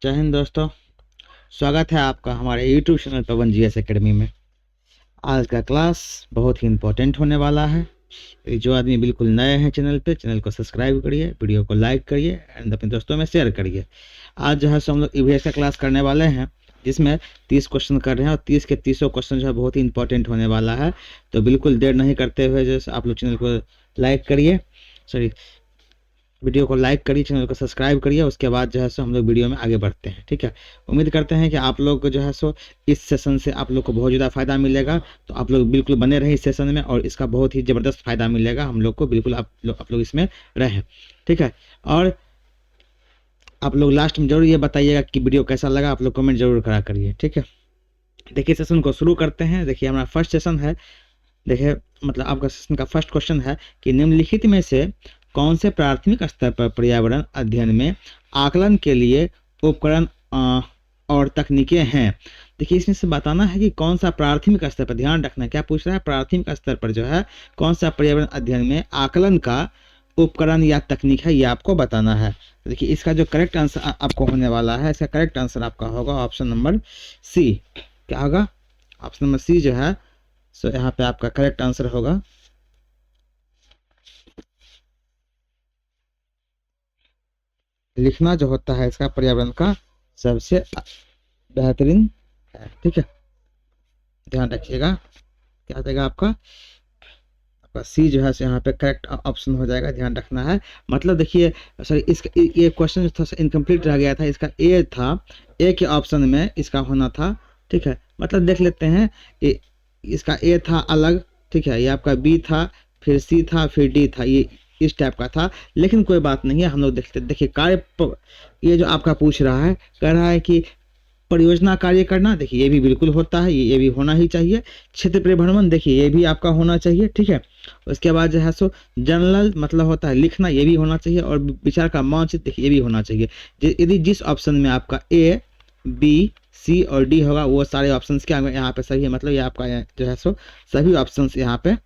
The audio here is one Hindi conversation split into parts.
जय हिंद दोस्तों। स्वागत है आपका हमारे YouTube चैनल पवन GS एकेडमी में। आज का क्लास बहुत ही इम्पोर्टेंट होने वाला है। जो आदमी बिल्कुल नए हैं चैनल पे, चैनल को सब्सक्राइब करिए, वीडियो को लाइक करिए एंड अपने दोस्तों में शेयर करिए। आज जो है सो हम लोग EVS का क्लास करने वाले हैं, जिसमें 30 क्वेश्चन कर रहे हैं और 30 के 30 क्वेश्चन जो है बहुत ही इंपॉर्टेंट होने वाला है। तो बिल्कुल देर नहीं करते हुए जो आप लोग चैनल को लाइक करिए, वीडियो को लाइक करिए, चैनल को सब्सक्राइब करिए। उसके बाद जो है सो हम लोग वीडियो में आगे बढ़ते हैं। ठीक है, उम्मीद करते हैं कि आप लोग को जो है सो इस सेशन से आप लोग को बहुत ज़्यादा फ़ायदा मिलेगा। तो आप लोग बिल्कुल बने रहें इस सेशन में और इसका बहुत ही ज़बरदस्त फ़ायदा मिलेगा हम लोग को। बिल्कुल आप लोग इसमें रहें। ठीक है, और आप लोग लास्ट में जरूर ये बताइएगा कि वीडियो कैसा लगा। आप लोग कमेंट जरूर करा करिए। ठीक है, देखिए सेशन को शुरू करते हैं। देखिए हमारा फर्स्ट सेशन है। देखिए मतलब आपका सेशन का फर्स्ट क्वेश्चन है कि निम्नलिखित में से कौन से प्राथमिक स्तर पर पर्यावरण अध्ययन में आकलन के लिए उपकरण और तकनीकें हैं। देखिए इसमें से बताना है कि कौन सा प्राथमिक स्तर पर, ध्यान रखना क्या पूछ रहा है, प्राथमिक स्तर पर जो है कौन सा पर्यावरण अध्ययन में आकलन का उपकरण या तकनीक है, ये आपको बताना है। देखिए इसका जो करेक्ट आंसर आपको होने वाला है, इसका करेक्ट आंसर आपका होगा ऑप्शन नंबर सी। क्या होगा? ऑप्शन नंबर सी जो है सो यहाँ पे आपका करेक्ट आंसर होगा। लिखना जो होता है इसका पर्यावरण का सबसे बेहतरीन है। ठीक है, ध्यान रखिएगा। क्या आ जाएगा आपका सी जो है यहाँ पे करेक्ट ऑप्शन हो जाएगा। ध्यान रखना है। मतलब देखिए सॉरी, इसका ये क्वेश्चन जो था इनकम्प्लीट रह गया था। इसका ए था, ए के ऑप्शन में इसका होना था। ठीक है, मतलब देख लेते हैं। इसका ए था अलग, ठीक है, ये आपका बी था, फिर सी था, फिर डी था, ये इस टाइप का था। लेकिन कोई बात नहीं है, हम लोग देखते। देखिए कार्य ये जो आपका पूछ रहा है, कह रहा है कि परियोजना कार्य करना, देखिए ये भी बिल्कुल होता है, ये भी होना ही चाहिए। क्षेत्र परिभ्रमण, देखिए ये भी आपका होना चाहिए। ठीक है, उसके बाद जो है सो जर्नल मतलब होता है लिखना, ये भी होना चाहिए। और विचार का मानचित्र, देखिए ये भी होना चाहिए। यदि जिस ऑप्शन में आपका ए, बी, सी और डी होगा, वो सारे ऑप्शन क्या यहाँ पे सही है। मतलब ये आपका जो है सो सभी ऑप्शन यहाँ पे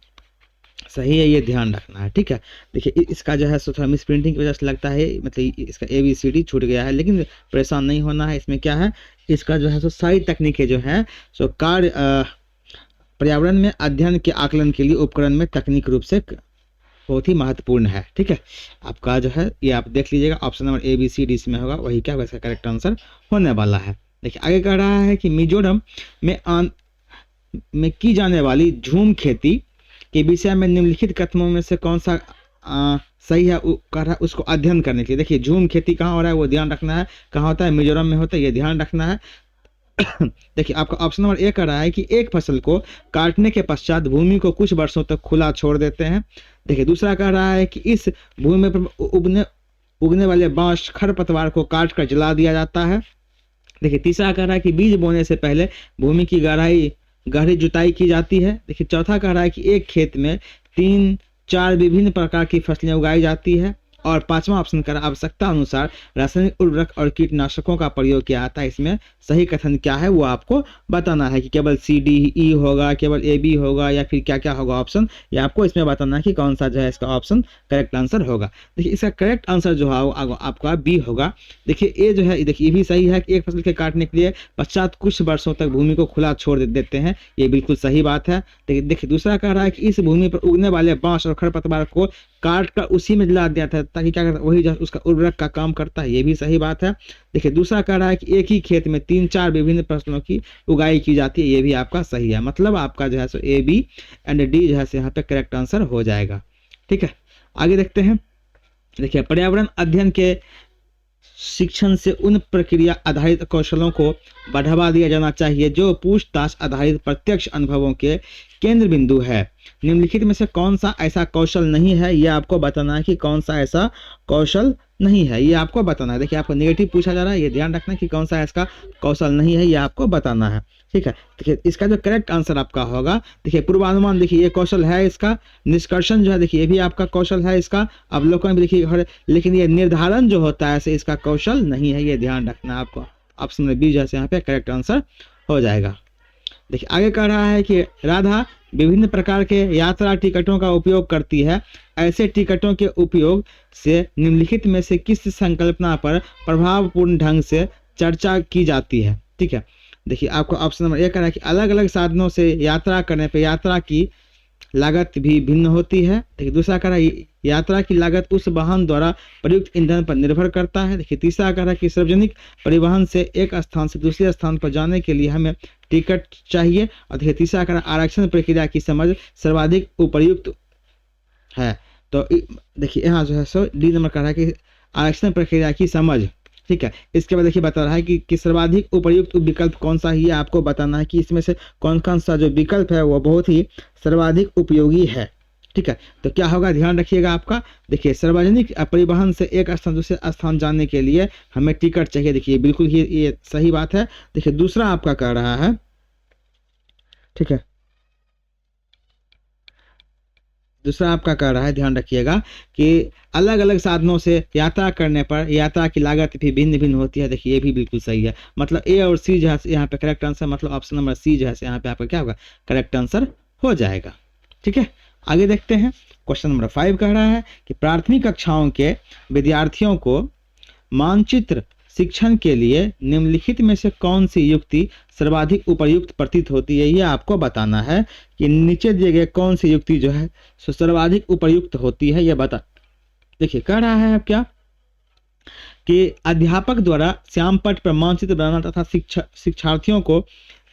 सही है, ये ध्यान रखना है। ठीक है, देखिए इसका जो है सो थोड़ा मिस प्रिंटिंग की वजह से लगता है, मतलब इसका ABCD छूट गया है, लेकिन परेशान नहीं होना है। इसमें क्या है, इसका जो है सो सारी तकनीकें जो है सो कार्य पर्यावरण में अध्ययन के आकलन के लिए उपकरण में तकनीक रूप से बहुत ही महत्वपूर्ण है। ठीक है, आपका जो है ये आप देख लीजिएगा, ऑप्शन नंबर ABCD इसमें होगा, वही क्या इसका करेक्ट आंसर होने वाला है। देखिए आगे कह रहा है कि मिजोरम में की जाने वाली झूम खेती के विषय में निम्नलिखित कथनों में से कौन सा सही है, कह रहा है उसको अध्ययन करने के लिए। देखिए झूम खेती कहाँ हो रहा है वो ध्यान रखना है, कहाँ होता है, मिजोरम में होता है, ये ध्यान रखना है। देखिए आपका ऑप्शन नंबर ए कह रहा है कि एक फसल को काटने के पश्चात भूमि को कुछ वर्षों तक खुला छोड़ देते हैं। देखिए दूसरा कह रहा है कि इस भूमि पर उगने वाले बांस खरपतवार को काट कर जला दिया जाता है। देखिए तीसरा कह रहा है कि बीज बोने से पहले भूमि की गहरी जुताई की जाती है। देखिए चौथा कह रहा है कि एक खेत में 3-4 विभिन्न प्रकार की फसलें उगाई जाती है। और पांचवा ऑप्शन कर आवश्यकता अनुसार रासायनिक उर्वरक और कीटनाशकों का प्रयोग किया जाता है। इसमें सही कथन क्या है वो आपको बताना है कि केवल CD-E होगा, केवल AB होगा, या फिर क्या क्या होगा ऑप्शन, ये आपको इसमें बताना है कि कौन सा जो है इसका ऑप्शन करेक्ट आंसर होगा। देखिए इसका करेक्ट आंसर जो है आपका बी होगा। देखिए ए जो है, देखिए ये भी सही है कि एक फसल के काटने के लिए पश्चात कुछ वर्षों तक भूमि को खुला छोड़ देते हैं, ये बिल्कुल सही बात है। देखिए दूसरा कह रहा है कि इस भूमि पर उगने वाले बांस और खरपतवार को काट कर उसी में जला दिया था, ताकि क्या करता है वही जो उसका उर्वरक का काम करता है, ये भी सही बात है। देखिए दूसरा कह रहा है कि एक ही खेत में 3-4 विभिन्न फसलों की उगाई की जाती है, ये भी आपका सही है। मतलब आपका जो है सो A, B एंड D जो है यहाँ पे करेक्ट आंसर हो जाएगा। ठीक है, आगे देखते हैं। देखिए पर्यावरण अध्ययन के शिक्षण से उन प्रक्रिया आधारित कौशलों को बढ़ावा दिया जाना चाहिए जो पूछताछ आधारित प्रत्यक्ष अनुभवों के केंद्र बिंदु है। निम्नलिखित में से कौन सा ऐसा कौशल नहीं है, ये आपको बताना है कि कौन सा ऐसा कौशल नहीं है, ये आपको बताना है। देखिए आपको नेगेटिव पूछा जा रहा है, ये ध्यान रखना कि कौन सा इसका कौशल नहीं है, ये आपको बताना है। ठीक है, देखिए इसका जो करेक्ट आंसर आपका होगा, देखिए पूर्वानुमान, देखिए ये कौशल है इसका। निष्कर्षण जो है, देखिए ये भी आपका कौशल है इसका। अवलोकन भी देखिए, लेकिन ये निर्धारण जो होता है इसका कौशल नहीं है, ये ध्यान रखना आपको। ऑप्शन में बी जैसे यहाँ पे करेक्ट आंसर हो जाएगा। देखिए आगे कह रहा है कि राधा विभिन्न प्रकार के यात्रा टिकटों का उपयोग करती है। ऐसे टिकटों के उपयोग से निम्नलिखित में से किस संकल्पना पर प्रभावपूर्ण ढंग से चर्चा की जाती है। ठीक है, देखिए आपको ऑप्शन नंबर ए कह रहा है कि अलग अलग साधनों से यात्रा करने पर यात्रा की लागत भी भिन्न होती है। देखिए दूसरा कह रहा है यात्रा की लागत उस वाहन द्वारा प्रयुक्त ईंधन पर निर्भर करता है। देखिए तीसरा कह रहा है कि सार्वजनिक परिवहन से एक स्थान से दूसरे स्थान पर जाने के लिए हमें टिकट चाहिए। और देखिए तीसरा कह रहा है आरक्षण प्रक्रिया की समझ सर्वाधिक उपयुक्त है। तो देखिए यहाँ जो है सो डी नंबर कह रहा है कि आरक्षण प्रक्रिया की समझ। ठीक है, इसके बाद देखिए बता रहा है कि सर्वाधिक उपयुक्त विकल्प कौन सा है, ये आपको बताना है कि इसमें से कौन कौन सा जो विकल्प है वो बहुत ही सर्वाधिक उपयोगी है। ठीक है, तो क्या होगा ध्यान रखिएगा आपका। देखिए सार्वजनिक परिवहन से एक स्थान दूसरे स्थान जाने के लिए हमें टिकट चाहिए। देखिए बिल्कुल ही ये सही बात है। देखिए दूसरा आपका कह रहा है, ठीक है, दूसरा आपका कह रहा है ध्यान रखिएगा कि अलग अलग साधनों से यात्रा करने पर यात्रा की लागत भी भिन्न भिन्न होती है। देखिए ये भी बिल्कुल सही है, मतलब ए और सी जो है यहाँ पे करेक्ट आंसर, मतलब ऑप्शन नंबर सी जो है यहाँ पे आपका क्या होगा, करेक्ट आंसर हो जाएगा। ठीक है, आगे देखते हैं। क्वेश्चन नंबर 5 कह रहा है कि प्राथमिक कक्षाओं के विद्यार्थियों को मानचित्र शिक्षण के लिए निम्नलिखित में से कौन सी युक्ति सर्वाधिक उपयुक्त प्रतीत होती है। ये आपको बताना है कि नीचे दिए गए कौन सी युक्ति जो है सो सर्वाधिक उपयुक्त होती है, यह बता। देखिए कह रहा है अब क्या कि अध्यापक द्वारा श्यामपट्ट पर मानचित्र बनाना तथा शिक्षार्थियों को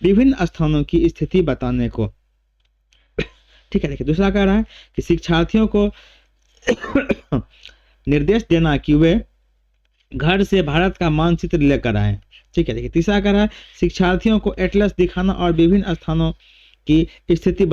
विभिन्न स्थानों की स्थिति बताने को। ठीक है, देखिए दूसरा कह रहा है कि शिक्षार्थियों को निर्देश देना कि वे घर से भारत का मानचित्र लेकर आए। ठीक है, देखिए तीसरा कह रहा है शिक्षार्थियों को एटलस दिखाना और विभिन्न स्थानों की स्थिति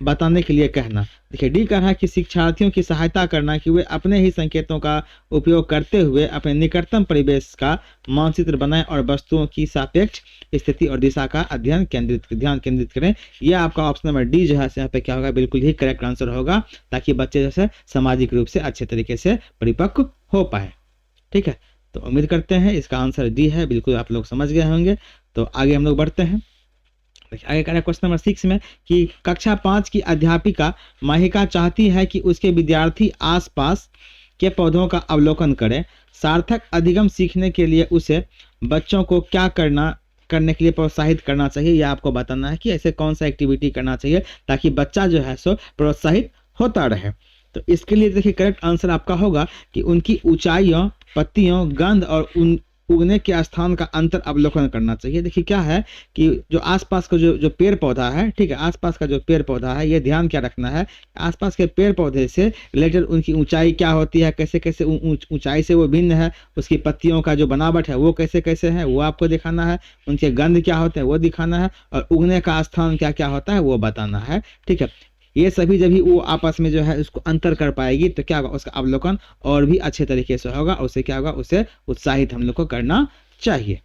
बताने के लिए कहना। देखिए डी कह रहा है कि शिक्षार्थियों की सहायता करना कि वे अपने ही संकेतों का उपयोग करते हुए अपने निकटतम परिवेश का मानचित्र बनाएं और वस्तुओं की सापेक्ष स्थिति और दिशा का ध्यान केंद्रित करें। यह आपका ऑप्शन नंबर डी जो है यहाँ पे क्या होगा, बिल्कुल ही करेक्ट आंसर होगा, ताकि बच्चे जैसे सामाजिक रूप से अच्छे तरीके से परिपक्व हो पाए। ठीक है, तो उम्मीद करते हैं इसका आंसर डी है, बिल्कुल आप लोग समझ गए होंगे। तो आगे हम लोग बढ़ते हैं। आगे कह रहा है क्वेश्चन नंबर 6 में कि कक्षा 5 की अध्यापिका महिका चाहती है कि उसके विद्यार्थी आसपास के पौधों का अवलोकन करें। सार्थक अधिगम सीखने के लिए उसे बच्चों को क्या करने के लिए प्रोत्साहित करना चाहिए। यह आपको बताना है कि ऐसे कौन सा एक्टिविटी करना चाहिए ताकि बच्चा जो है सो प्रोत्साहित होता रहे। तो इसके लिए देखिए करेक्ट आंसर आपका होगा कि उनकी ऊंचाइयों, पत्तियों, गंध और उगने के स्थान का अंतर अवलोकन करना चाहिए। देखिए क्या है कि जो आसपास का जो पेड़ पौधा है, ठीक है, आसपास का जो पेड़ पौधा है, ये ध्यान क्या रखना है, आसपास के पेड़ पौधे से रिलेटेड उनकी ऊंचाई क्या होती है, कैसे कैसे ऊंचाई से वो भिन्न है, उसकी पत्तियों का जो बनावट है वो कैसे कैसे है वो आपको दिखाना है, उनके गंध क्या होते हैं वो दिखाना है, और उगने का स्थान क्या क्या होता है वो बताना है। ठीक है, ये सभी जब भी वो आपस में जो है उसको अंतर कर पाएगी तो क्या होगा, उसका अवलोकन और भी अच्छे तरीके से होगा, उससे क्या होगा, उसे उत्साहित हम लोग को करना चाहिए।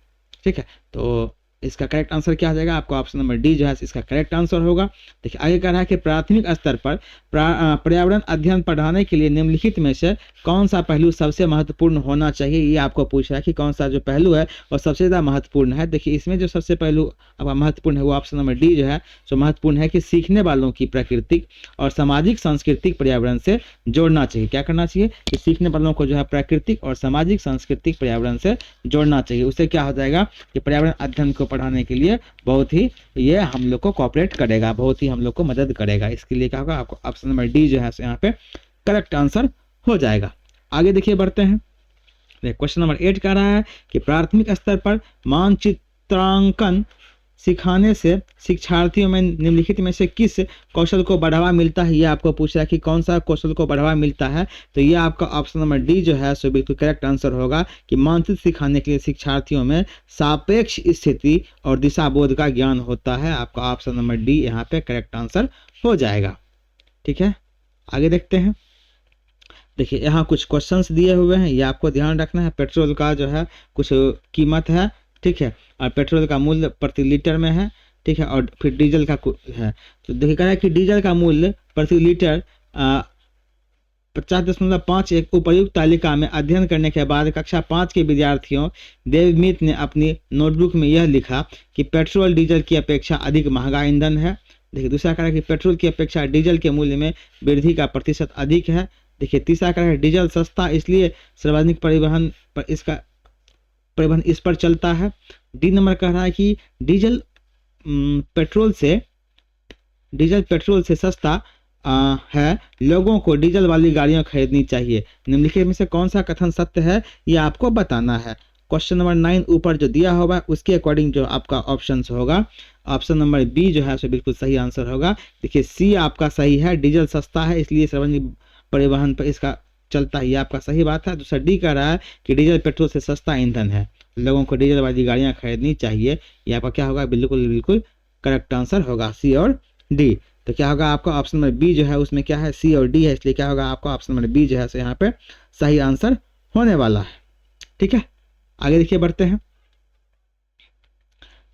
ठीक है, तो इसका करेक्ट आंसर क्या आ जाएगा, आपको ऑप्शन नंबर डी जो है इसका करेक्ट आंसर होगा। देखिए आगे कह रहा है कि प्राथमिक स्तर पर पर्यावरण अध्ययन पढ़ाने के लिए निम्नलिखित में से कौन सा पहलू सबसे महत्वपूर्ण होना चाहिए। ये आपको पूछ रहा है कि कौन सा जो पहलू है वो सबसे ज़्यादा महत्वपूर्ण है। देखिए इसमें जो सबसे पहलू आपका महत्वपूर्ण है वो ऑप्शन नंबर डी जो है सो महत्वपूर्ण है कि सीखने वालों की प्राकृतिक और सामाजिक सांस्कृतिक पर्यावरण से जोड़ना चाहिए। क्या करना चाहिए कि सीखने वालों को जो है प्राकृतिक और सामाजिक सांस्कृतिक पर्यावरण से जोड़ना चाहिए। उससे क्या हो जाएगा कि पर्यावरण अध्ययन को पढ़ाने के लिए बहुत ही ये हम लोग को कोऑपरेट करेगा, बहुत ही हम लोग को मदद करेगा। इसके लिए क्या होगा, आपको ऑप्शन नंबर डी जो है यहाँ पे करेक्ट आंसर हो जाएगा। आगे देखिए बढ़ते हैं। क्वेश्चन नंबर 8 कह रहा है कि प्राथमिक स्तर पर मानचित्रांकन सिखाने से शिक्षार्थियों में निम्नलिखित में से किस कौशल को बढ़ावा मिलता है। ये आपको पूछ रहा है कि कौन सा कौशल को बढ़ावा मिलता है, तो ये आपका ऑप्शन नंबर डी जो है सो बिल्कुल करेक्ट आंसर होगा कि मानचित्र सिखाने के लिए शिक्षार्थियों में सापेक्ष स्थिति और दिशा बोध का ज्ञान होता है। आपका ऑप्शन नंबर डी यहाँ पे करेक्ट आंसर हो जाएगा। ठीक है, आगे देखते हैं। देखिए यहाँ कुछ क्वेश्चंस दिए हुए हैं, ये आपको ध्यान रखना है। पेट्रोल का जो है कुछ कीमत है, ठीक है, और पेट्रोल का मूल्य प्रति लीटर में है, ठीक है, और फिर डीजल का है। तो देखिए कह रहा है कि डीजल का मूल्य प्रति लीटर 50.5 एक उपयुक्त तालिका में अध्ययन करने के बाद कक्षा 5 के विद्यार्थियों देवमीत ने अपनी नोटबुक में यह लिखा कि पेट्रोल डीजल की अपेक्षा अधिक महंगा ईंधन है। देखिए दूसरा कह रहा है कि पेट्रोल की अपेक्षा डीजल के मूल्य में वृद्धि का प्रतिशत अधिक है। देखिए तीसरा कह रहा है डीजल सस्ता इसलिए सार्वजनिक परिवहन पर इसका परिवहन इस पर चलता है। डी नंबर कह रहा है कि डीजल पेट्रोल से सस्ता है, लोगों को डीजल वाली गाड़ियां खरीदनी चाहिए। निम्नलिखित में से कौन सा कथन सत्य है, ये आपको बताना है। क्वेश्चन नंबर 9 ऊपर जो दिया होगा उसके अकॉर्डिंग जो आपका ऑप्शन होगा, ऑप्शन नंबर बी जो है सो बिल्कुल सही आंसर होगा। देखिए सी आपका सही है, डीजल सस्ता है इसलिए सार्वजनिक परिवहन पर इसका चलता है, ये आपका सही बात है। दूसरा डी कह रहा है कि डीजल पेट्रोल से सस्ता ईंधन है, लोगों को डीजल वाली गाड़ियां खरीदनी चाहिए, ये आपका क्या होगा, बिल्कुल बिल्कुल करेक्ट आंसर होगा सी और डी। तो क्या होगा आपका ऑप्शन नंबर बी जो है उसमें क्या है, सी और डी है, इसलिए क्या होगा आपका ऑप्शन नंबर बी जो है सो यहाँ पे सही आंसर होने वाला है। ठीक है, आगे देखिए बढ़ते हैं।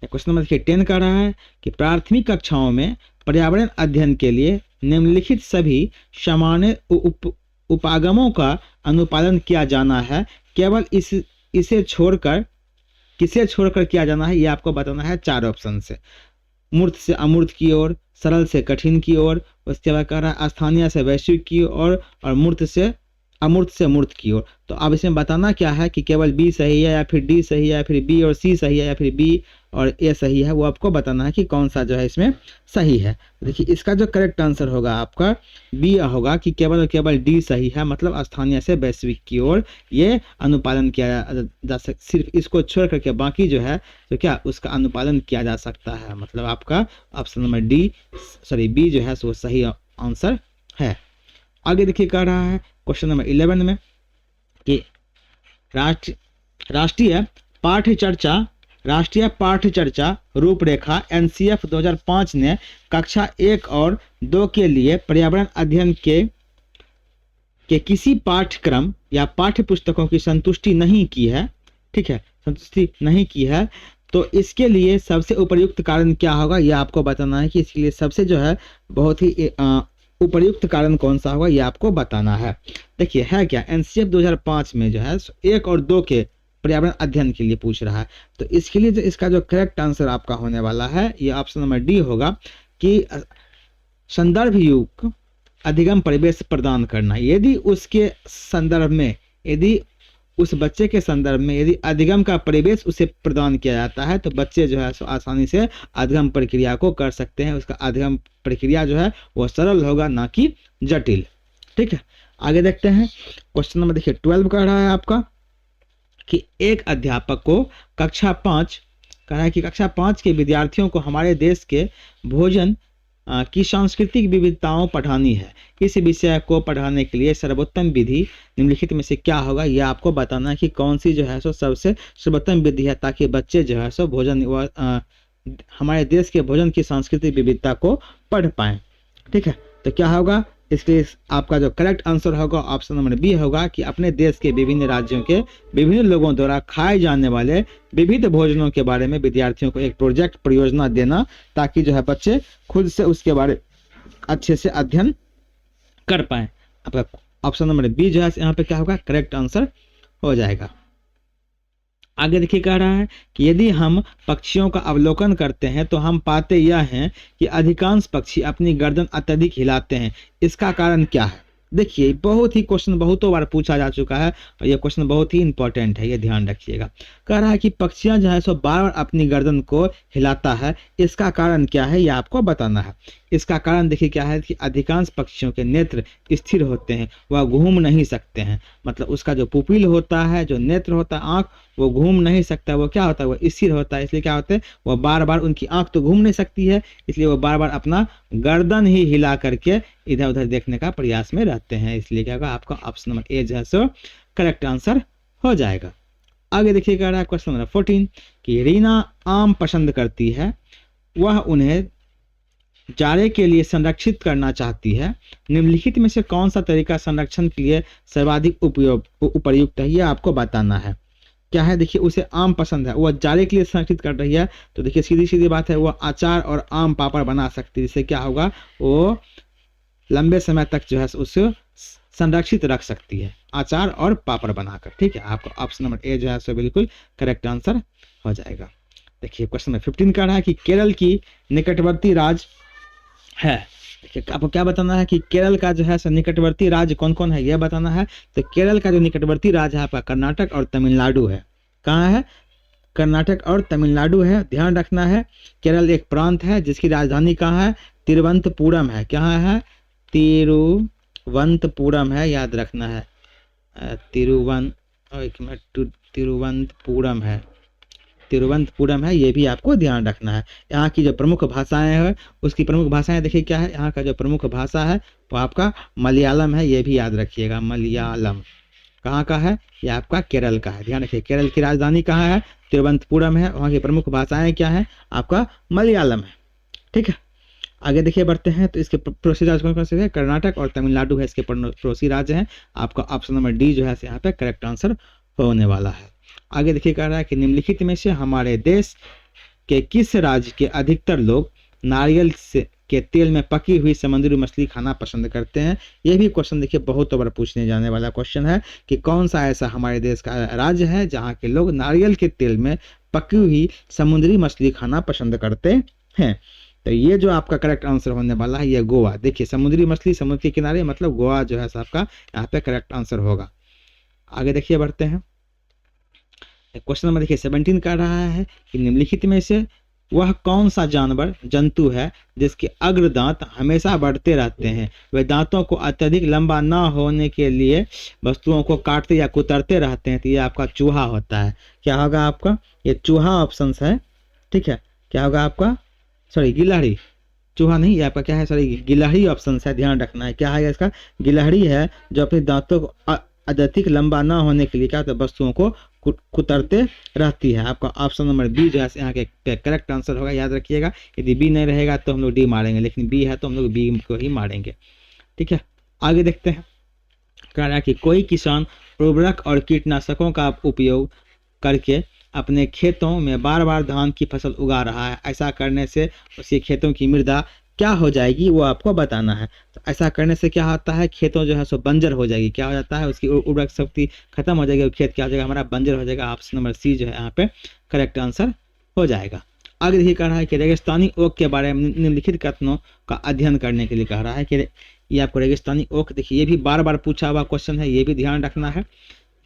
क्वेश्चन नंबर देखिए 10 का रहा है कि प्राथमिक कक्षाओं में पर्यावरण अध्ययन के लिए निम्नलिखित सभी सामान्य उपागमों का अनुपालन किया जाना है, केवल इसे छोड़कर किसे छोड़कर किया जाना है, ये आपको बताना है 4 ऑप्शन से। मूर्त से अमूर्त की ओर, सरल से कठिन की ओर, उसके बाद कह रहा है स्थानीय से वैश्विक की ओर, और मूर्त से अमूर्त से मूर्त की ओर। तो अब इसमें बताना क्या है कि केवल बी सही है या फिर डी सही है या फिर बी और सी सही है या फिर बी और ए सही है, वो आपको बताना है कि कौन सा जो है इसमें सही है। देखिए इसका जो करेक्ट आंसर होगा आपका बी होगा कि केवल और केवल डी सही है, मतलब स्थानीय से वैश्विक की ओर ये अनुपालन किया जा सकता, सिर्फ इसको छोड़ करके बाकी जो है तो क्या उसका अनुपालन किया जा सकता है, मतलब आपका ऑप्शन नंबर बी जो है वो सही आंसर है। आगे देखिए कह रहा है क्वेश्चन नंबर 11 में कि राष्ट्रीय पाठ्य चर्चा रूपरेखा एनसीएफ 2005 ने कक्षा 1 और 2 के लिए पर्यावरण अध्ययन के किसी पाठ्यक्रम या पाठ्य पुस्तकों की संतुष्टि नहीं की है। ठीक है, संतुष्टि नहीं की है, तो इसके लिए सबसे उपयुक्त कारण क्या होगा, यह आपको बताना है कि इसके लिए सबसे जो है बहुत ही उपयुक्त कारण कौन सा होगा, ये आपको बताना है। देखिए है क्या, एनसीएफ 2005 में जो है 1 और 2 के पर्यावरण अध्ययन के लिए पूछ रहा है, तो इसके लिए जो इसका जो करेक्ट आंसर आपका होने वाला है ये ऑप्शन नंबर डी होगा कि संदर्भ युक्त अधिगम परिवेश प्रदान करना। यदि उसके संदर्भ में, यदि उस बच्चे के संदर्भ में यदि अधिगम का परिवेश उसे प्रदान किया जाता है तो बच्चे जो है आसानी से अधिगम प्रक्रिया को कर सकते हैं, उसका अधिगम प्रक्रिया जो है वो सरल होगा ना कि जटिल। ठीक है, आगे देखते हैं। क्वेश्चन नंबर देखिए 12 का रहा है आपका कि एक अध्यापक को कक्षा 5 कह रहा है कि कक्षा 5 के विद्यार्थियों को हमारे देश के भोजन की सांस्कृतिक विविधताओं पढ़ानी है। इस विषय को पढ़ाने के लिए सर्वोत्तम विधि निम्नलिखित में से क्या होगा, यह आपको बताना है कि कौन सी जो है सो सबसे सर्वोत्तम विधि है, ताकि बच्चे जो है सो भोजन हमारे देश के भोजन की सांस्कृतिक विविधता को पढ़ पाएं। ठीक है, तो क्या होगा, इसलिए आपका जो करेक्ट आंसर होगा ऑप्शन नंबर बी होगा कि अपने देश के विभिन्न राज्यों के विभिन्न लोगों द्वारा खाए जाने वाले विविध भोजनों के बारे में विद्यार्थियों को एक प्रोजेक्ट परियोजना देना, ताकि जो है बच्चे खुद से उसके बारे अच्छे से अध्ययन कर पाए। आपका ऑप्शन नंबर बी जो है यहाँ पे क्या होगा, करेक्ट आंसर हो जाएगा। आगे देखिए कह रहा है कि यदि हम पक्षियों का अवलोकन करते हैं तो हम पाते यह हैं कि अधिकांश पक्षी अपनी गर्दन अत्यधिक हिलाते हैं, इसका कारण क्या है। देखिए बहुत ही क्वेश्चन बहुतों बार पूछा जा चुका है और यह क्वेश्चन बहुत ही इंपॉर्टेंट है, ये ध्यान रखिएगा। कह रहा है कि पक्षियां जो है सो बार बार अपनी गर्दन को हिलाता है, इसका कारण क्या है, यह आपको बताना है। इसका कारण देखिए क्या है कि अधिकांश पक्षियों के नेत्र स्थिर होते हैं, वह घूम नहीं सकते हैं, मतलब उसका जो पुपिल होता है, जो नेत्र होता है आँख, वो घूम नहीं सकता, वो क्या होता है, वो स्थिर होता है। इसलिए क्या होता है, वो बार बार उनकी आँख तो घूम नहीं सकती है, इसलिए वो बार बार अपना गर्दन ही हिला करके इधर उधर देखने का प्रयास में रहते हैं। इसलिए क्या होगा, आपका ऑप्शन नंबर ए जो है सो करेक्ट आंसर हो जाएगा। आगे देखिए कह रहा है क्वेश्चन नंबर 14 कि रीना आम पसंद करती है, वह उन्हें जाड़े के लिए संरक्षित करना चाहती है। निम्नलिखित में से कौन सा तरीका संरक्षण के लिए सर्वाधिक उपयुक्त है, यह आपको बताना है। क्या है, देखिए उसे आम पसंद है, वह जाड़े के लिए संरक्षित कर रही है, तो देखिए सीधी सीधी बात है, वह अचार और आम पापड़ बना सकती है, जिससे क्या होगा, वो लंबे समय तक जो है उसे संरक्षित रख सकती है, अचार और पापड़ बनाकर। ठीक है, आपको ऑप्शन नंबर ए जो है सो बिल्कुल करेक्ट आंसर हो जाएगा। देखिए क्वेश्चन नंबर 15 का रहा है कि केरल की निकटवर्ती राज्य है। देखिए आपको क्या बताना है कि केरल का जो है निकटवर्ती राज्य कौन कौन है, यह बताना है। तो केरल का जो निकटवर्ती राज्य है आपका कर्नाटक और तमिलनाडु है। कहाँ है? कर्नाटक और तमिलनाडु है, ध्यान रखना है। केरल एक प्रांत है जिसकी राजधानी कहाँ है? तिरुवनंतपुरम है। कहाँ है? तिरुवनंतपुरम है, याद रखना है। एक मिनट, तिरुवनंतपुरम है, तिरुवनंतपुरम है, ये भी आपको ध्यान रखना है। यहाँ की जो प्रमुख भाषाएं हैं, उसकी प्रमुख भाषाएं देखिए क्या है। यहाँ का जो प्रमुख भाषा है वो आपका मलयालम है, ये भी याद रखिएगा, मलयालम। कहाँ का है? ये आपका केरल का है, ध्यान रखिए। केरल की राजधानी कहाँ है? तिरुवनंतपुरम है। वहाँ की प्रमुख भाषाएं क्या है? आपका मलयालम है। ठीक है, आगे देखिए बढ़ते हैं। तो इसके पड़ोसी राज्य कौन कौन से है? कर्नाटक और तमिलनाडु है इसके पड़ोसी राज्य हैं। आपका ऑप्शन नंबर डी जो है यहाँ पे करेक्ट आंसर होने वाला है। आगे देखिए कह रहा है कि निम्नलिखित में से हमारे देश के किस राज्य के अधिकतर लोग नारियल से के तेल में पकी हुई समुद्री मछली खाना पसंद करते हैं? यह भी क्वेश्चन देखिए बहुत बार पूछने जाने वाला क्वेश्चन है कि कौन सा ऐसा हमारे देश का राज्य है जहाँ के लोग नारियल के तेल में पकी हुई समुद्री मछली खाना पसंद करते हैं? तो ये जो आपका करेक्ट आंसर होने वाला है ये गोवा। देखिए समुद्री मछली समुद्र के किनारे, मतलब गोवा जो है आपका यहाँ पे करेक्ट आंसर होगा। आगे देखिए बढ़ते हैं। क्वेश्चन नंबर देखिए 17 कर रहा है कि निम्नलिखित में से वह कौन सा जानवर जंतु है जिसके अग्र दांत हमेशा बढ़ते रहते हैं, वे दांतों को अत्यधिक लंबा ना होने के लिए वस्तुओं को काटते या कुतरते रहते हैं? तो ये आपका चूहा होता है। क्या होगा आपका? ये चूहा ऑप्शन है। ठीक है, क्या होगा आपका? सॉरी, गिलहरी। चूहा नहीं, ये आपका क्या है? सॉरी, गिलहरी ऑप्शन है, ध्यान रखना है। क्या है इसका? गिलहरी है, जो अपने दांतों को अत्यधिक लंबा ना होने के लिए क्या होता है? वस्तुओं को कुतरते रहती है। आपका ऑप्शन नंबर बी जो है यहाँ के करेक्ट आंसर होगा, याद रखिएगा। यदि बी नहीं रहेगा तो हम लोग डी मारेंगे, लेकिन बी है तो हम लोग बी को ही मारेंगे। ठीक है, आगे देखते हैं। कह रहा है कि कोई किसान उर्वरक और कीटनाशकों का उपयोग करके अपने खेतों में बार बार धान की फसल उगा रहा है। ऐसा करने से उसके खेतों की मृदा क्या हो जाएगी, वो आपको बताना है। तो ऐसा करने से क्या होता है? खेतों जो है सो बंजर हो जाएगी। क्या हो जाता है? उसकी उर्वरक शक्ति खत्म हो जाएगी और खेत क्या हो जाएगा? हमारा बंजर हो जाएगा। ऑप्शन नंबर सी जो है यहाँ पे करेक्ट आंसर हो जाएगा। आगे देखिए कह रहा है कि रेगिस्तानी ओक के बारे में निम्नलिखित कथनों का अध्ययन करने के लिए कह रहा है कि ये आपको रेगिस्तानी ओक, देखिए ये भी बार बार पूछा हुआ क्वेश्चन है, ये भी ध्यान रखना है।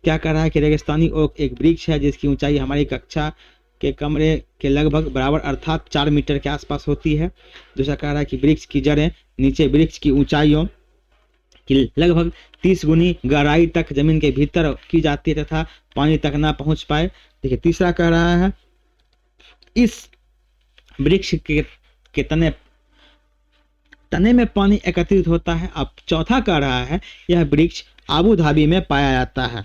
क्या कह रहा है कि रेगिस्तानी ओक एक वृक्ष है जिसकी ऊंचाई हमारी कक्षा के कमरे के लगभग बराबर अर्थात 4 मीटर के आसपास होती है। दूसरा कह रहा है कि वृक्ष की जड़ें नीचे वृक्ष की ऊंचाइयों की लगभग 30 गुनी गहराई तक जमीन के भीतर की जाती है तथा पानी तक ना पहुंच पाए। देखिए तीसरा कह रहा है इस वृक्ष के तने में पानी एकत्रित होता है। अब चौथा कह रहा है यह वृक्ष आबू धाबी में पाया जाता है।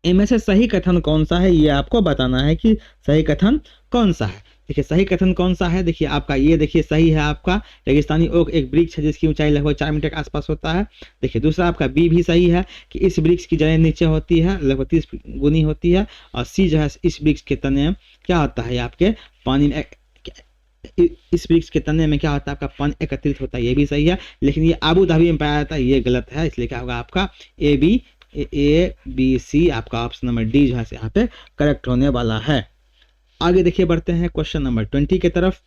इनमें से सही कथन कौन सा है, ये आपको बताना है कि सही कथन कौन सा है। देखिए सही कथन कौन सा है? देखिए आपका ये देखिए सही है। आपका रेगिस्तानी ओक एक वृक्ष है जिसकी ऊंचाई लगभग 4 मीटर के आसपास होता है। देखिए दूसरा आपका बी भी सही है कि इस वृक्ष की जड़ें नीचे होती है, लगभग 30 गुनी होती है। और सी जो है इस वृक्ष के तने क्या होता है? आपके पानी में इस वृक्ष के तने में क्या होता है? आपका पानी एकत्रित होता है, ये भी सही है। लेकिन ये आबू धाबी में पाया जाता है, ये गलत है। इसलिए क्या होगा आपका ए बी सी, आपका ऑप्शन नंबर डी जो है यहाँ पे करेक्ट होने वाला है। आगे देखिए बढ़ते हैं क्वेश्चन नंबर 20 की तरफ।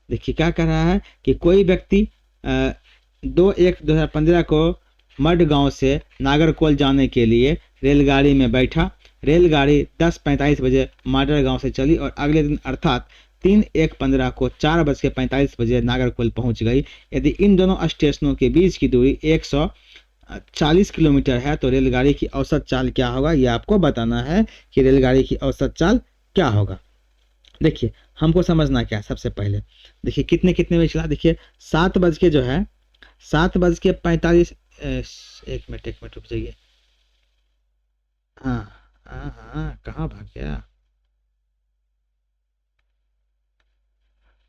देखिए क्या कह रहा है कि कोई व्यक्ति 2/1/2015 को मडगांव से नागरकोल जाने के लिए रेलगाड़ी में बैठा। रेलगाड़ी 10:45 बजे माडर गांव से चली और अगले दिन अर्थात 3/1/15 को 4:45 बजे नागरकोल पहुंच गई। यदि इन दोनों स्टेशनों के बीच की दूरी 140 किलोमीटर है तो रेलगाड़ी की औसत चाल क्या होगा? ये आपको बताना है कि रेलगाड़ी की औसत चाल क्या होगा। देखिए हमको समझना क्या है सबसे पहले। देखिए कितने बजे चला? देखिए 7 बज के जो है 7:45, एक मिनट रुक जाइए। हाँ कहाँ भाग गया?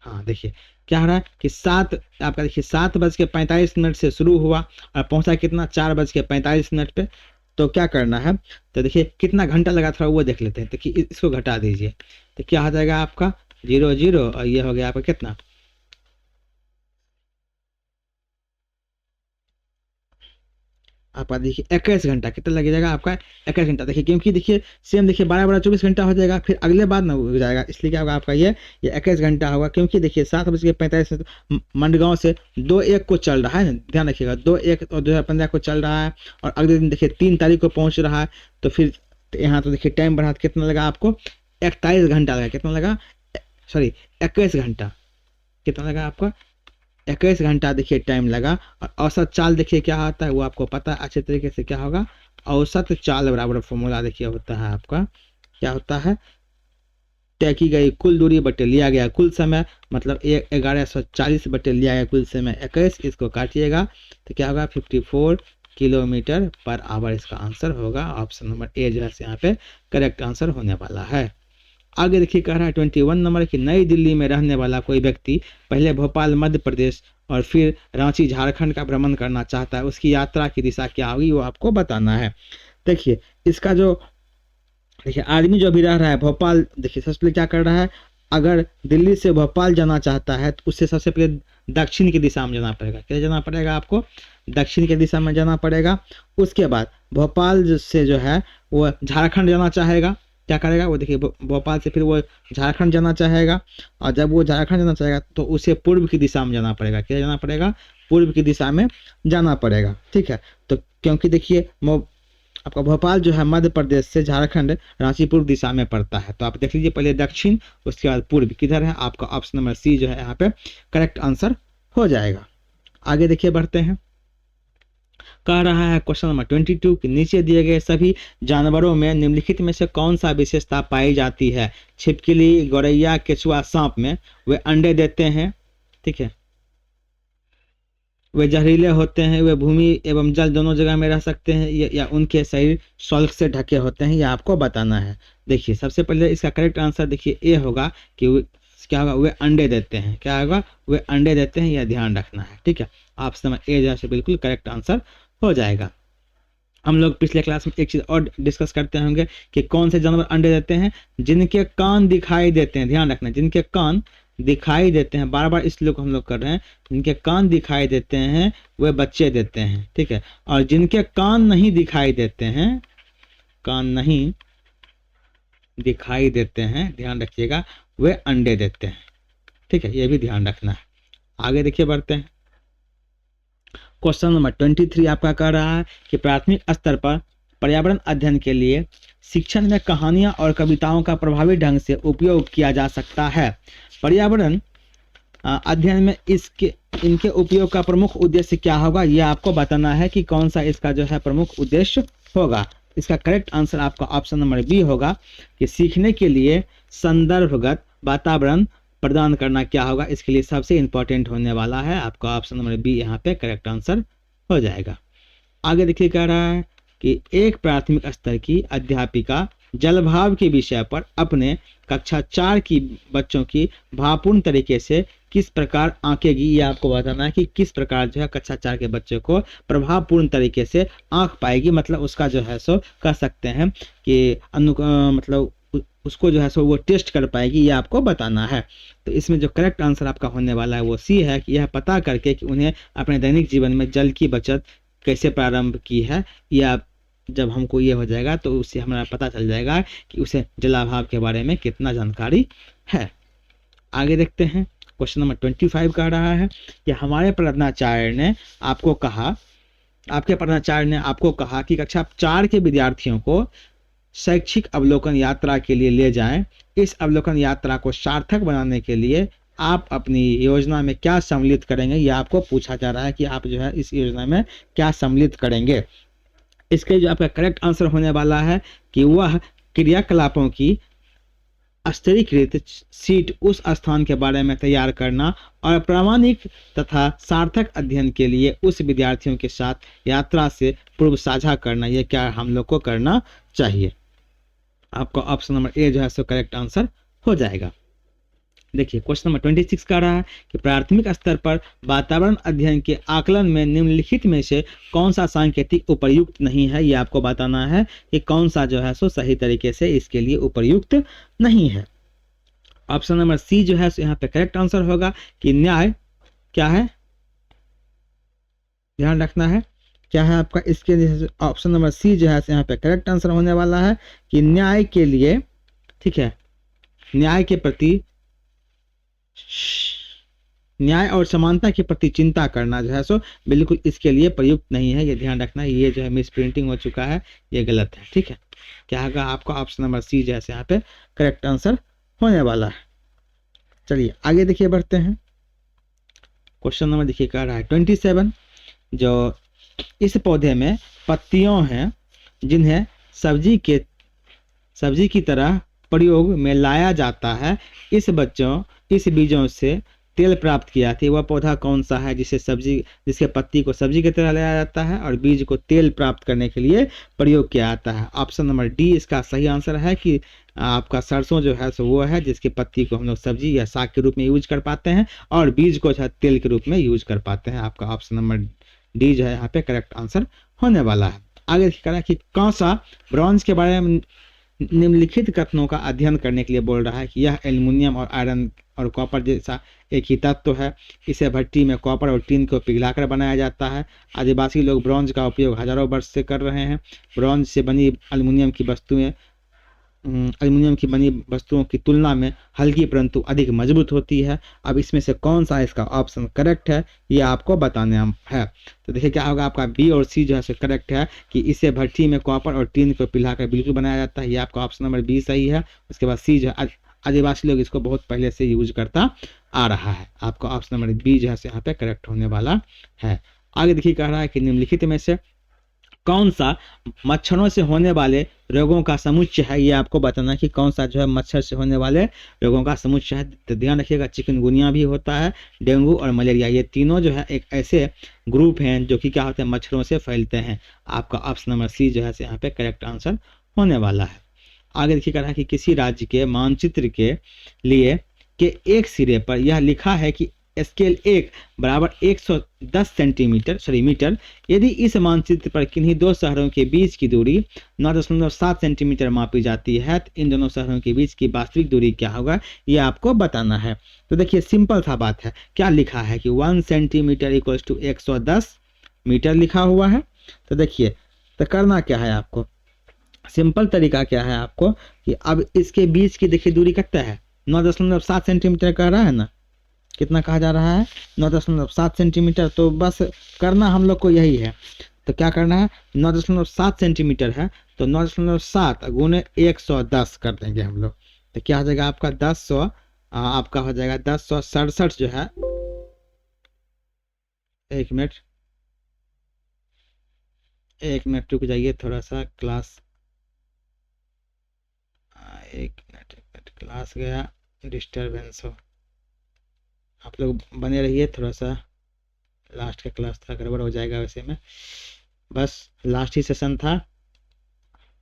हाँ देखिए क्या हो रहा है कि आपका देखिए 7:45 से शुरू हुआ और पहुंचा कितना? 4:45 पे। तो क्या करना है? तो देखिए कितना घंटा लगा था वो देख लेते हैं। देखिए इसको घटा दीजिए तो क्या हो जाएगा आपका 0 और ये हो गया आपका कितना? आपका देखिए 21 घंटा कितना लग जाएगा आपका? 21 घंटा। देखिए क्योंकि देखिए सेम देखिए 12-24 घंटा हो जाएगा, फिर अगले बाद ना हो जाएगा, इसलिए क्या होगा आपका ये 21 घंटा होगा। क्योंकि देखिए 7:45 मंडगांव से 2/1 को चल रहा है, ध्यान रखिएगा 2/1 और 2015 को चल रहा है और अगले दिन देखिए 3 तारीख को पहुंच रहा है। तो फिर तो यहाँ तो देखिए टाइम बढ़ा, कितना लगा आपको 41 घंटा लगा, कितना लगा, सॉरी 21 घंटा, कितना लगा आपका 21 घंटा देखिए टाइम लगा। और औसत चाल देखिए क्या आता है वो आपको पता है अच्छे तरीके से, क्या होगा, औसत चाल बराबर फॉर्मूला देखिए होता है आपका, क्या होता है, तय की गई कुल दूरी बटे लिया गया कुल समय, मतलब 1140 बटे लिया गया कुल समय 21, इसको काटिएगा तो क्या होगा 54 किलोमीटर पर आवर इसका आंसर होगा। ऑप्शन नंबर ए जो है यहाँ पे करेक्ट आंसर होने वाला है। आगे देखिए कह रहा है 21 नंबर कि नई दिल्ली में रहने वाला कोई व्यक्ति पहले भोपाल मध्य प्रदेश और फिर रांची झारखंड का भ्रमण करना चाहता है, उसकी यात्रा की दिशा क्या होगी वो आपको बताना है। देखिए इसका जो, देखिए आदमी जो अभी रह रहा है भोपाल, देखिए सबसे पहले क्या कर रहा है, अगर दिल्ली से भोपाल जाना चाहता है तो उससे सबसे पहले दक्षिण की दिशा में जाना पड़ेगा, क्या जाना पड़ेगा आपको, दक्षिण की दिशा में जाना पड़ेगा। उसके बाद भोपाल से जो है वो झारखंड जाना चाहेगा, क्या करेगा वो, देखिए भोपाल से फिर वो झारखंड जाना चाहेगा, और जब वो झारखंड जाना चाहेगा तो उसे पूर्व की दिशा में जाना पड़ेगा, क्या जाना पड़ेगा, पूर्व की दिशा में जाना पड़ेगा, ठीक है। तो क्योंकि देखिए आपका भोपाल जो है मध्य प्रदेश से झारखंड रांची पूर्व दिशा में पड़ता है, तो आप देख लीजिए पहले दक्षिण उसके बाद पूर्व किधर है, आपका ऑप्शन नंबर सी जो है यहाँ पे करेक्ट आंसर हो जाएगा। आगे देखिए बढ़ते हैं, कह रहा है क्वेश्चन नंबर 22 कि नीचे दिए गए सभी जानवरों में निम्नलिखित में से कौन सा विशेषता पाई जाती है, छिपकली, गौरैया, केचुआ, सांप में वे अंडे देते हैं, ठीक है, वे जहरीले होते हैं, वे भूमि एवं जल दोनों जगह में रह सकते हैं, या उनके शरीर शल्क से ढके होते हैं, यह आपको बताना है। देखिए सबसे पहले इसका करेक्ट आंसर देखिए ए होगा कि क्या होगा, वे अंडे देते हैं, क्या होगा, वे अंडे देते हैं, यह ध्यान रखना है, ठीक है। ऑप्शन नंबर ए जैसे बिल्कुल करेक्ट आंसर हो जाएगा। हम लोग पिछले क्लास में एक चीज और डिस्कस करते होंगे कि कौन से जानवर अंडे देते हैं, जिनके कान दिखाई देते हैं, ध्यान रखना, जिनके कान दिखाई देते हैं, बार बार इसलिए हम लोग कर रहे हैं, जिनके कान दिखाई देते हैं वे बच्चे देते हैं, ठीक है। और जिनके कान नहीं दिखाई देते हैं, कान नहीं दिखाई देते हैं, ध्यान रखिएगा, वे अंडे देते हैं, ठीक है, ये भी ध्यान रखना है। आगे देखिए बढ़ते हैं, क्वेश्चन नंबर 23 आपका कह रहा है कि प्राथमिक स्तर पर पर्यावरण अध्ययन के लिए शिक्षण में कहानियां और कविताओं का प्रभावी ढंग से उपयोग किया जा सकता है। पर्यावरण अध्ययन में इनके उपयोग का प्रमुख उद्देश्य क्या होगा, यह आपको बताना है कि कौन सा इसका जो है प्रमुख उद्देश्य होगा। इसका करेक्ट आंसर आपका ऑप्शन नंबर बी होगा कि सीखने के लिए संदर्भगत वातावरण प्रदान करना क्या होगा, इसके लिए सबसे इंपॉर्टेंट होने वाला है, आपका ऑप्शन नंबर बी यहाँ पे करेक्ट आंसर हो जाएगा। आगे देखिए कह रहा है कि एक प्राथमिक स्तर की अध्यापिका जलभाव के विषय पर अपने कक्षा 4 की बच्चों की भावपूर्ण तरीके से किस प्रकार आंकेगी, ये आपको बताना है कि किस प्रकार जो है कक्षा 4 के बच्चों को प्रभावपूर्ण तरीके से आंक पाएगी, मतलब उसका जो है सो कह सकते हैं कि मतलब उसको जो है सो वो टेस्ट कर पाएगी, ये आपको बताना है। तो इसमें जो करेक्ट आंसर आपका होने वाला है वो सी है कि यह पता करके कि उन्हें अपने दैनिक जीवन में जल की बचत कैसे प्रारंभ की है, या जब हमको ये हो जाएगा तो उससे हमारा पता चल जाएगा कि उसे जलाभाव के बारे में कितना जानकारी है। आगे देखते हैं, क्वेश्चन नंबर 25 कह रहा है कि हमारे प्रधानाचार्य ने आपको कहा, आपके प्रधानाचार्य ने आपको कहा कि कक्षा 4 के विद्यार्थियों को शैक्षिक अवलोकन यात्रा के लिए ले जाएं। इस अवलोकन यात्रा को सार्थक बनाने के लिए आप अपनी योजना में क्या सम्मिलित करेंगे, यह आपको पूछा जा रहा है कि आप जो है इस योजना में क्या सम्मिलित करेंगे। इसके जो आपका करेक्ट आंसर होने वाला है कि वह क्रियाकलापों की स्तरीकृत सीट उस स्थान के बारे में तैयार करना और प्रामाणिक तथा सार्थक अध्ययन के लिए उस विद्यार्थियों के साथ यात्रा से पूर्व साझा करना, यह क्या हम लोग को करना चाहिए। आपका ऑप्शन नंबर ए जो है सो करेक्ट आंसर हो जाएगा। देखिए क्वेश्चन नंबर 26 कह रहा है कि प्राथमिक स्तर पर वातावरण अध्ययन के आकलन में निम्नलिखित में से कौन सा सांकेतिक उपयुक्त नहीं है, ये आपको बताना है कि कौन सा जो है सो सही तरीके से इसके लिए उपयुक्त नहीं है। ऑप्शन नंबर सी जो है सो यहाँ पे करेक्ट आंसर होगा कि न्याय क्या है, ध्यान रखना है क्या है आपका, इसके ऑप्शन नंबर सी जो है यहाँ पे करेक्ट आंसर होने वाला है कि न्याय के लिए, ठीक है, न्याय के प्रति न्याय और समानता के प्रति चिंता करना जो है सो बिल्कुल इसके लिए प्रयुक्त नहीं है, ये ध्यान रखना। ये जो है मिस प्रिंटिंग हो चुका है, ये गलत है, ठीक है। क्या होगा आपका ऑप्शन नंबर सी जो है यहाँ पे करेक्ट आंसर होने वाला है। चलिए आगे देखिए बढ़ते हैं। क्वेश्चन नंबर देखिए कह रहा है 27, जो इस पौधे में पत्तियों हैं जिन्हें सब्जी की तरह प्रयोग में लाया जाता है, इस बीजों से तेल प्राप्त किया थी, वह पौधा कौन सा है जिसके पत्ती को सब्जी की तरह लाया जाता है और बीज को तेल प्राप्त करने के लिए प्रयोग किया जाता है। ऑप्शन नंबर डी इसका सही आंसर है कि आपका सरसों जो है सो वो है जिसके पत्ती को हम लोग सब्जी या साग के रूप में यूज कर पाते हैं और बीज को जो है तेल के रूप में यूज कर पाते हैं। आपका ऑप्शन नंबर डी जो है यहाँ पे करेक्ट आंसर होने वाला है। आगे कह रहा है कि कौन सा ब्रॉन्ज के बारे में निम्नलिखित कथनों का अध्ययन करने के लिए बोल रहा है कि यह एल्युमिनियम और आयरन और कॉपर जैसा एक ही तत्व है, इसे भट्टी में कॉपर और टीन को पिघलाकर बनाया जाता है। आदिवासी लोग ब्रॉन्ज का उपयोग हजारों वर्ष से कर रहे हैं। ब्रॉन्ज से बनी एल्युमिनियम की बनी वस्तुओं की तुलना में हल्की परंतु अधिक मजबूत होती है। अब इसमें से कौन सा इसका ऑप्शन करेक्ट है ये आपको बताना है। तो देखिए क्या होगा, आपका बी और सी जो है करेक्ट है कि इसे भट्टी में कॉपर और टीन को पिघलाकर बिल्कुल बनाया जाता है। ये आपका ऑप्शन नंबर बी सही है। उसके बाद सी जो है आदिवासी लोग इसको बहुत पहले से यूज करता आ रहा है। आपका ऑप्शन नंबर बी जो है यहाँ पे करेक्ट होने वाला है। आगे देखिए कह रहा है कि निम्नलिखित में से कौन सा मच्छरों से होने वाले रोगों का समुच्चय है, ये आपको बताना है कि कौन सा जो है मच्छर से होने वाले रोगों का समुच्चय है। तो ध्यान रखिएगा, चिकनगुनिया भी होता है, डेंगू और मलेरिया, ये तीनों जो है एक ऐसे ग्रुप हैं जो कि क्या होते हैं मच्छरों से फैलते हैं। आपका ऑप्शन नंबर सी जो है यहाँ पे करेक्ट आंसर होने वाला है। आगे देखिए कह रहा है कि किसी राज्य के मानचित्र के लिए के एक सिरे पर यह लिखा है कि स्केल 1 बराबर 110 मीटर। यदि इस मानचित्र पर किन्हीं दो शहरों के बीच की दूरी 9.7 सेंटीमीटर मापी जाती है तो इन दोनों शहरों के बीच की वास्तविक दूरी क्या होगा ये आपको बताना है। तो देखिए सिंपल सा बात है, क्या लिखा है कि 1 सेंटीमीटर इक्वल्स टू 110 मीटर लिखा हुआ है। तो देखिए तो करना क्या है आपको, सिंपल तरीका क्या है आपको कि अब इसके बीच की देखिए दूरी कितना है 9.7 सेंटीमीटर कह रहा है ना, कितना कहा जा रहा है 9.7 सेंटीमीटर। तो बस करना हम लोग को यही है, तो क्या करना है 9.7 सेंटीमीटर है तो 9.7 गुने 110 कर देंगे हम लोग। तो क्या हो जाएगा आपका 10 आपका हो जाएगा 1067 जो है, एक मिनट रुक जाइए थोड़ा सा, एक मिनट क्लास गया, डिस्टर्बेंस हो, आप लोग बने रहिए, थोड़ा सा लास्ट का क्लास था गड़बड़ हो जाएगा, वैसे में बस लास्ट ही सेशन था।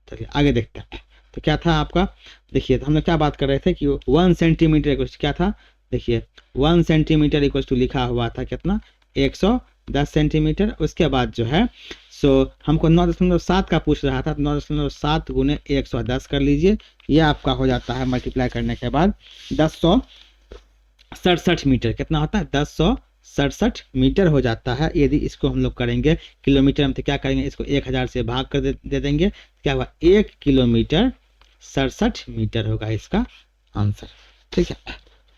चलिए आगे देखते हैं। तो क्या था आपका, देखिए तो हम लोग क्या बात कर रहे थे कि 1 सेंटीमीटर इक्वल्स क्या था, देखिए 1 सेंटीमीटर इक्वल्स टू लिखा हुआ था कितना 110 सेंटीमीटर। उसके बाद जो है सो हमको 9.7 का पूछ रहा था, 9.7 गुने 110 कर लीजिए, ये आपका हो जाता है मल्टीप्लाई करने के बाद 1067 मीटर। कितना होता है 1067 मीटर हो जाता है। यदि इसको हम लोग करेंगे किलोमीटर में तो क्या करेंगे, इसको 1000 से भाग कर दे देंगे, क्या हुआ 1 किलोमीटर 67 मीटर होगा इसका आंसर। ठीक है,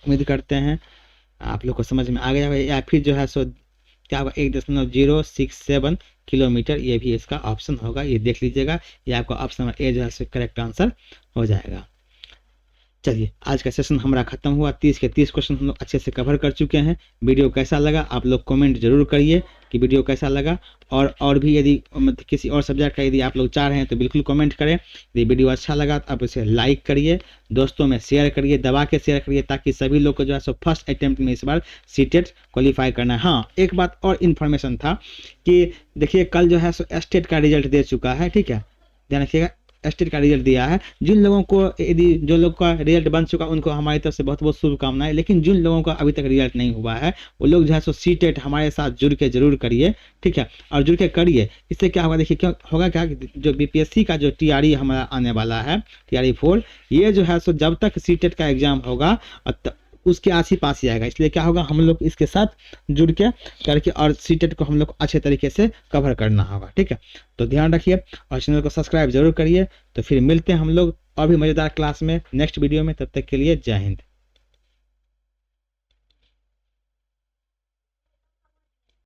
उम्मीद करते हैं आप लोग को समझ में आ गया होगा। या फिर जो है सो क्या होगा 1.067 किलोमीटर, ये भी इसका ऑप्शन होगा, ये देख लीजिएगा, ये आपका ऑप्शन नंबर ए जो है करेक्ट आंसर हो जाएगा। चलिए आज का सेशन हमारा खत्म हुआ, 30 के 30 क्वेश्चन हम लोग अच्छे से कवर कर चुके हैं। वीडियो कैसा लगा आप लोग कमेंट जरूर करिए कि वीडियो कैसा लगा, और भी यदि मतलब किसी और सब्जेक्ट का यदि आप लोग चाह रहे हैं तो बिल्कुल कमेंट करें। यदि वीडियो अच्छा लगा तो आप इसे लाइक करिए, दोस्तों में शेयर करिए, दबा के शेयर करिए, ताकि सभी लोग को जो है सो फर्स्ट अटेम्प्ट में इस बार सीटेट क्वालिफाई करना है। हाँ एक बात और इन्फॉर्मेशन था कि देखिए कल जो है सो स्टेट का रिजल्ट दे चुका है, ठीक है, ध्यान रखिएगा स्टेट का रिजल्ट दिया है। जिन लोगों को यदि जो लोग का रिजल्ट बन चुका उनको हमारी तरफ से बहुत बहुत शुभकामनाएं, लेकिन जिन लोगों का अभी तक रिजल्ट नहीं हुआ है वो लोग जो है सो सीटेट हमारे साथ जुड़ के जरूर करिए, ठीक है, और जुड़ के करिए। इससे क्या होगा देखिए, क्या होगा क्या जो बीपीएससी का जो टीआरई हमारा आने वाला है टीआरई 4, ये जो है सो जब तक सीटेट का एग्जाम होगा उसके आस ही पास ही आएगा। इसलिए क्या होगा हम लोग इसके साथ जुड़ के करके और सीटेट को हम लोग अच्छे तरीके से कवर करना होगा, ठीक है। तो ध्यान रखिए और चैनल को सब्सक्राइब जरूर करिए। तो फिर मिलते हैं हम लोग और भी मज़ेदार क्लास में नेक्स्ट वीडियो में, तब तक के लिए जय हिंद।